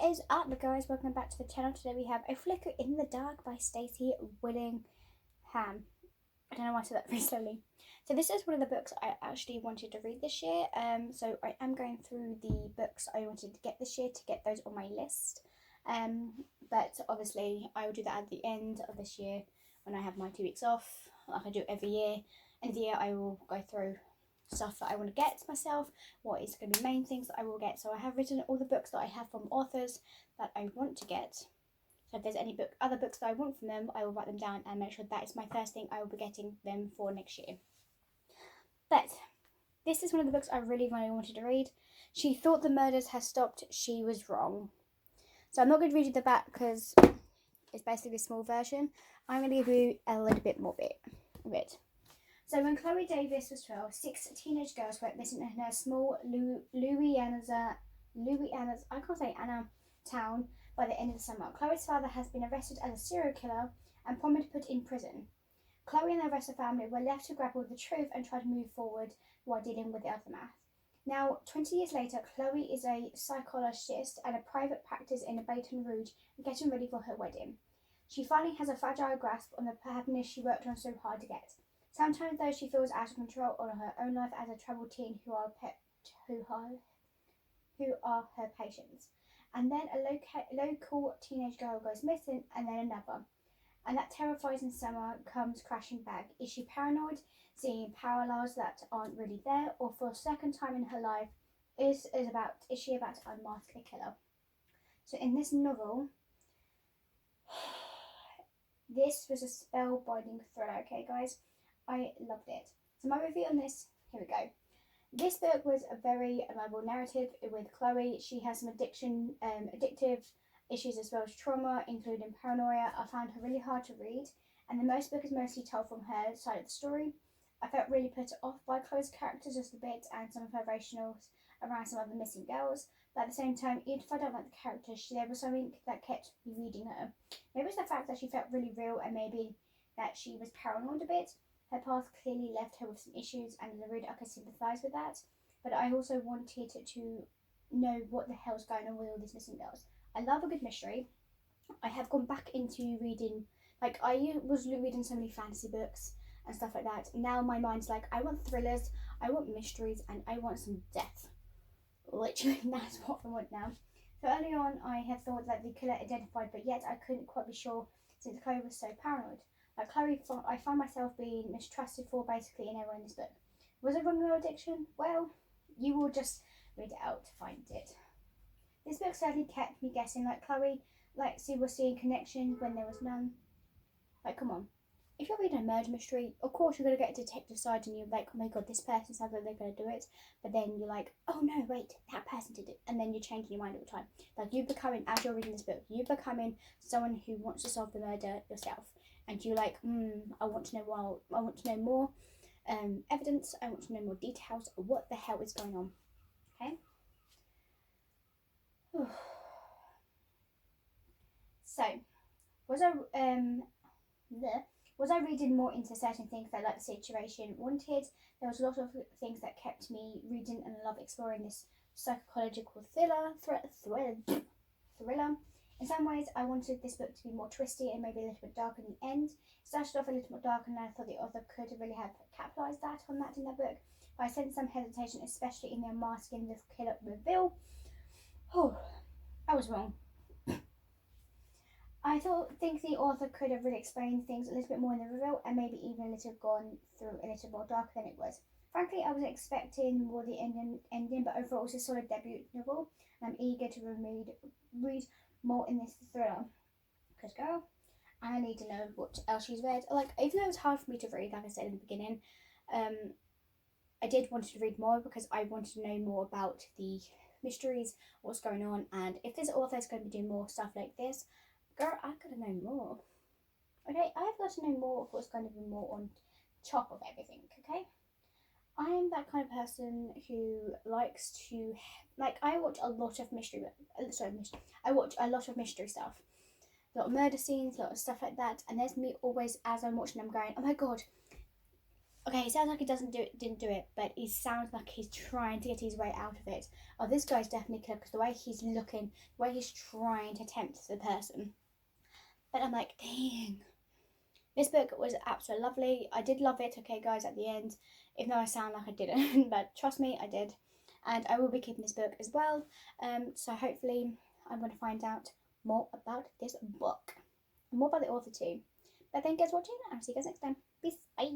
What is up, guys? Welcome back to the channel. Today we have A Flicker in the Dark by Stacy, Willingham. I don't know why I said that very slowly. So this is one of the books I actually wanted to read this year. So I am going through the books I wanted to get this year to get those on my list. But obviously I will do that at the end of this year when I have my 2 weeks off, like I do every year. End of the year I will go through stuff that I want to get myself, what is going to be main things that I will get. So I have written all the books that I have from authors that I want to get. So if there's any other books that I want from them, I will write them down and make sure that is my first thing I will be getting them for next year. But this is one of the books I really wanted to read. She thought the murders had stopped. She was wrong. So I'm not going to read you the back because it's basically a small version. I'm going to give you a little bit more of it. So when Chloe Davis was 12, 6 teenage girls went missing in her small Louisiana's town by the end of the summer. Chloe's father has been arrested as a serial killer and promptly put in prison. Chloe and the rest of the family were left to grapple with the truth and try to move forward while dealing with the aftermath. Now, 20 years later, Chloe is a psychologist at a private practice in Baton Rouge and getting ready for her wedding. She finally has a fragile grasp on the happiness she worked on so hard to get. Sometimes, though, she feels out of control on her own life as a troubled teen who are her patients. And then a local teenage girl goes missing, and then another. And that terrifying summer comes crashing back. Is she paranoid, seeing parallels that aren't really there, or for a second time in her life, is she about to unmask a killer? So in this novel, this was a spellbinding thriller, okay, guys? I loved it. So my review on this, here we go. This book was a very reliable narrative with Chloe. She has some addictive issues as well as trauma, including paranoia. I found her really hard to read, and the book is mostly told from her side of the story. I felt really put off by Chloe's character just a bit and some of her rationals around some of the missing girls. But at the same time, even if I don't like the character, there was something that kept me reading her. Maybe it's the fact that she felt really real, and maybe that she was paranoid a bit. Her past clearly left her with some issues, and as a reader I could sympathise with that. But I also wanted to know what the hell's going on with all these missing girls. I love a good mystery. I have gone back into reading, like I was reading so many fantasy books and stuff like that. Now my mind's like, I want thrillers, I want mysteries, and I want some death. Literally, that's what I want now. So early on, I had thought that the killer identified, but yet I couldn't quite be sure since Chloe was so paranoid. Like Chloe, I found myself being mistrusted for basically in everyone in this book. Was it wrong addiction? Well, you will just read it out to find it. This book sadly kept me guessing. Like Chloe, she was seeing connections when there was none. Like, come on. If you're reading a murder mystery, of course you're going to get a detective side and you're like, oh my god, this person sounds like they're going to do it. But then you're like, oh no, wait, that person did it. And then you're changing your mind all the time. Like you're becoming, as you're reading this book, you're becoming someone who wants to solve the murder yourself. And you're like, I want to know more evidence. I want to know more details of what the hell is going on. Okay. So, was I reading more into certain things that like the situation wanted? There was a lot of things that kept me reading, and I love exploring this psychological thriller. In some ways, I wanted this book to be more twisty and maybe a little bit dark in the end. It started off a little bit dark, and I thought the author could really have capitalised on that in their book. But I sensed some hesitation, especially in the unmasking the killer reveal. Oh, I was wrong. I think the author could have really explained things a little bit more in the reveal, and maybe even a little gone through a little more darker than it was. Frankly, I was expecting more the ending, but overall it's a solid debut novel, and I'm eager to read more in this thriller. Because girl, I need to know what else she's read. Like, even though it was hard for me to read, like I said in the beginning, I did want to read more because I wanted to know more about the mysteries, what's going on, and if this author is going to be doing more stuff like this, girl, I've got to know more. Okay, I've got to know more of what's going to be more on top of everything, okay? I am that kind of person who likes to, I watch a lot of mystery stuff. A lot of murder scenes, a lot of stuff like that, and there's me always, as I'm watching, I'm going, oh my god, Okay, it sounds like he didn't do it, but he sounds like he's trying to get his way out of it. Oh, this guy's definitely killed because the way he's looking, the way he's trying to tempt the person. But I'm like, dang. This book was absolutely lovely. I did love it, okay, guys, at the end, even though I sound like I didn't, but trust me, I did. And I will be keeping this book as well. So hopefully, I'm going to find out more about this book, more about the author too. But thank you guys for watching. I'll see you guys next time. Peace. Bye.